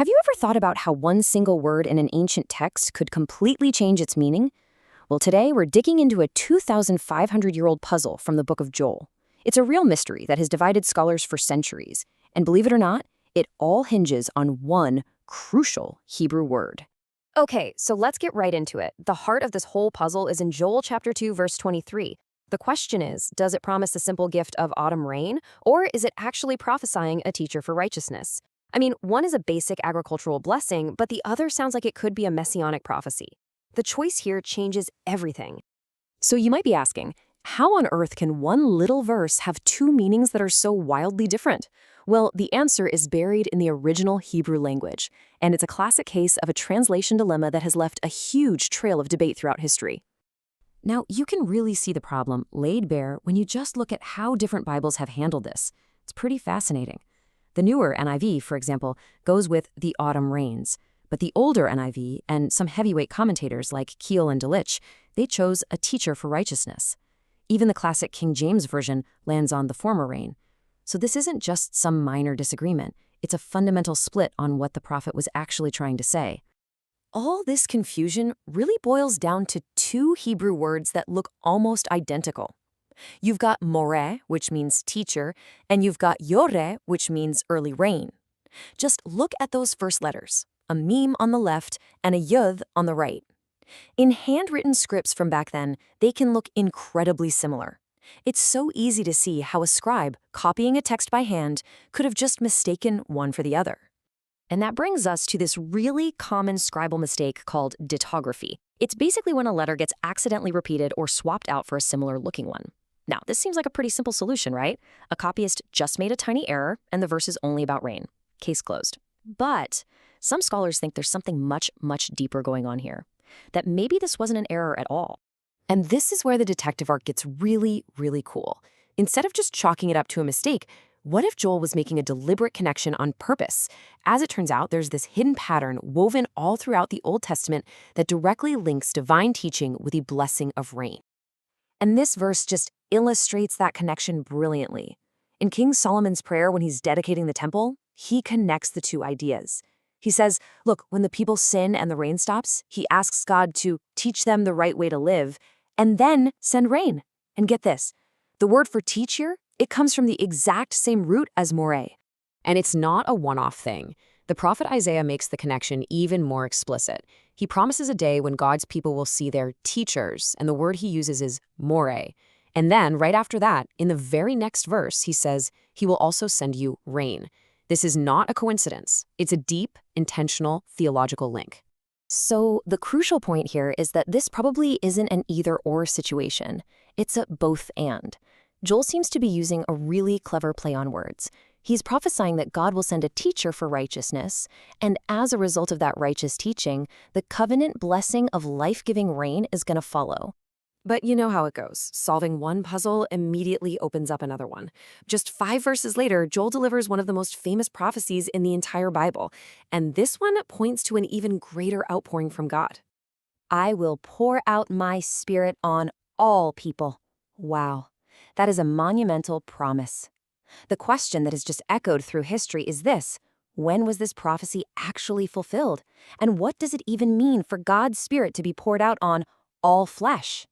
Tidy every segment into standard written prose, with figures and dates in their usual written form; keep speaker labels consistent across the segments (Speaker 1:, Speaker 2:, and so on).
Speaker 1: Have you ever thought about how one single word in an ancient text could completely change its meaning? Well, today we're digging into a 2,500-year-old puzzle from the book of Joel. It's a real mystery that has divided scholars for centuries. And believe it or not, it all hinges on one crucial Hebrew word. Okay, so let's get right into it. The heart of this whole puzzle is in Joel chapter 2, verse 23. The question is, does it promise the simple gift of autumn rain, or is it actually prophesying a teacher for righteousness? I mean, one is a basic agricultural blessing, but the other sounds like it could be a messianic prophecy. The choice here changes everything. So you might be asking, how on earth can one little verse have two meanings that are so wildly different? Well, the answer is buried in the original Hebrew language, and it's a classic case of a translation dilemma that has left a huge trail of debate throughout history. Now, you can really see the problem laid bare when you just look at how different Bibles have handled this. It's pretty fascinating. The newer NIV, for example, goes with the autumn rains, but the older NIV and some heavyweight commentators like Keel and Delitzsch, they chose a teacher for righteousness. Even the classic King James Version lands on the former rain. So this isn't just some minor disagreement, it's a fundamental split on what the prophet was actually trying to say. All this confusion really boils down to two Hebrew words that look almost identical. You've got moreh, which means teacher, and you've got yoreh, which means early rain. Just look at those first letters, a meme on the left and a yud on the right. In handwritten scripts from back then, they can look incredibly similar. It's so easy to see how a scribe, copying a text by hand, could have just mistaken one for the other. And that brings us to this really common scribal mistake called dittography. It's basically when a letter gets accidentally repeated or swapped out for a similar-looking one. Now, this seems like a pretty simple solution, right? A copyist just made a tiny error, and the verse is only about rain. Case closed. But some scholars think there's something much, much deeper going on here. That maybe this wasn't an error at all. And this is where the detective arc gets really, really cool. Instead of just chalking it up to a mistake, what if Joel was making a deliberate connection on purpose? As it turns out, there's this hidden pattern woven all throughout the Old Testament that directly links divine teaching with the blessing of rain. And this verse just illustrates that connection brilliantly. In King Solomon's prayer when he's dedicating the temple, he connects the two ideas. He says, look, when the people sin and the rain stops, he asks God to teach them the right way to live and then send rain. And get this, the word for teach here, it comes from the exact same root as moreh. And it's not a one-off thing. The prophet Isaiah makes the connection even more explicit. He promises a day when God's people will see their teachers, and the word he uses is moreh. And then, right after that, in the very next verse, he says, he will also send you rain. This is not a coincidence. It's a deep, intentional, theological link. So the crucial point here is that this probably isn't an either-or situation. It's a both-and. Joel seems to be using a really clever play on words. He's prophesying that God will send a teacher for righteousness, and as a result of that righteous teaching, the covenant blessing of life-giving rain is going to follow. But you know how it goes. Solving one puzzle immediately opens up another one. Just 5 verses later, Joel delivers one of the most famous prophecies in the entire Bible, and this one points to an even greater outpouring from God. I will pour out my spirit on all people. Wow. That is a monumental promise. The question that has just echoed through history is this: when was this prophecy actually fulfilled? And what does it even mean for God's Spirit to be poured out on all flesh?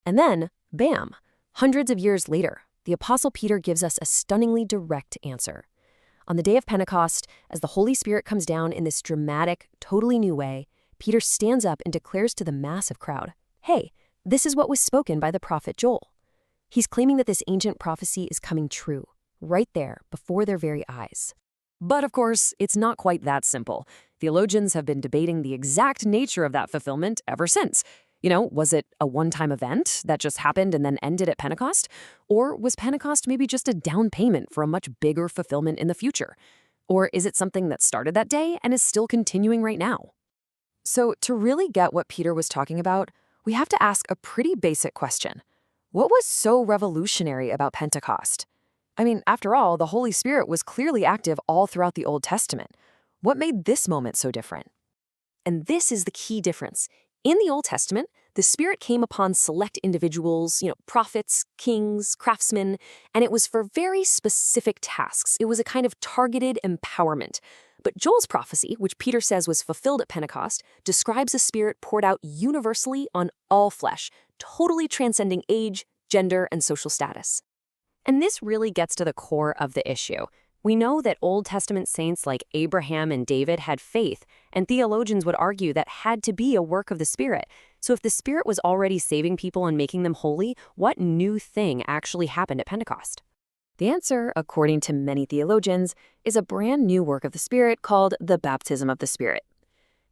Speaker 1: And then, bam, hundreds of years later, the Apostle Peter gives us a stunningly direct answer. On the day of Pentecost, as the Holy Spirit comes down in this dramatic, totally new way, Peter stands up and declares to the massive crowd, hey, this is what was spoken by the prophet Joel. He's claiming that this ancient prophecy is coming true, right there, before their very eyes. But of course, it's not quite that simple. Theologians have been debating the exact nature of that fulfillment ever since. Was it a one-time event that just happened and then ended at Pentecost? Or was Pentecost maybe just a down payment for a much bigger fulfillment in the future? Or is it something that started that day and is still continuing right now? So to really get what Peter was talking about, we have to ask a pretty basic question. What was so revolutionary about Pentecost? I mean, after all, the Holy Spirit was clearly active all throughout the Old Testament. What made this moment so different? And this is the key difference. In the Old Testament, the Spirit came upon select individuals, prophets, kings, craftsmen, and it was for very specific tasks. It was a kind of targeted empowerment. But Joel's prophecy, which Peter says was fulfilled at Pentecost, describes a Spirit poured out universally on all flesh, totally transcending age, gender, and social status. And this really gets to the core of the issue. We know that Old Testament saints like Abraham and David had faith, and theologians would argue that had to be a work of the Spirit. So if the Spirit was already saving people and making them holy, what new thing actually happened at Pentecost? The answer, according to many theologians, is a brand new work of the Spirit called the baptism of the Spirit.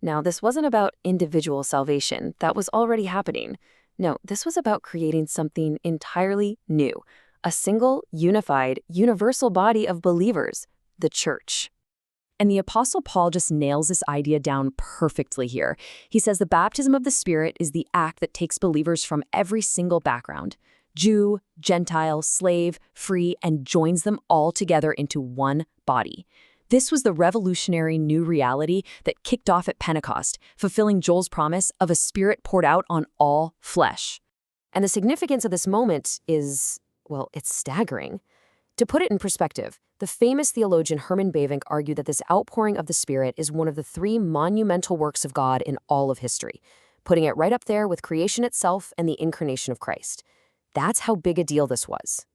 Speaker 1: Now, this wasn't about individual salvation. That was already happening. No, this was about creating something entirely new. A single, unified, universal body of believers, the church. And the Apostle Paul just nails this idea down perfectly here. He says the baptism of the Spirit is the act that takes believers from every single background, Jew, Gentile, slave, free, and joins them all together into one body. This was the revolutionary new reality that kicked off at Pentecost, fulfilling Joel's promise of a Spirit poured out on all flesh. And the significance of this moment is, well, it's staggering. To put it in perspective, the famous theologian Herman Bavinck argued that this outpouring of the Spirit is one of the 3 monumental works of God in all of history, putting it right up there with creation itself and the incarnation of Christ. That's how big a deal this was.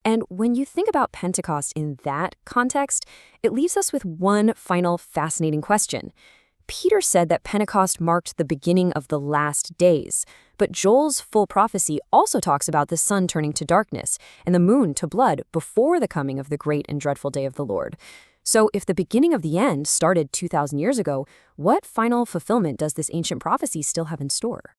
Speaker 1: And when you think about Pentecost in that context, it leaves us with one final fascinating question. Peter said that Pentecost marked the beginning of the last days, but Joel's full prophecy also talks about the sun turning to darkness and the moon to blood before the coming of the great and dreadful day of the Lord. So if the beginning of the end started 2,000 years ago, what final fulfillment does this ancient prophecy still have in store?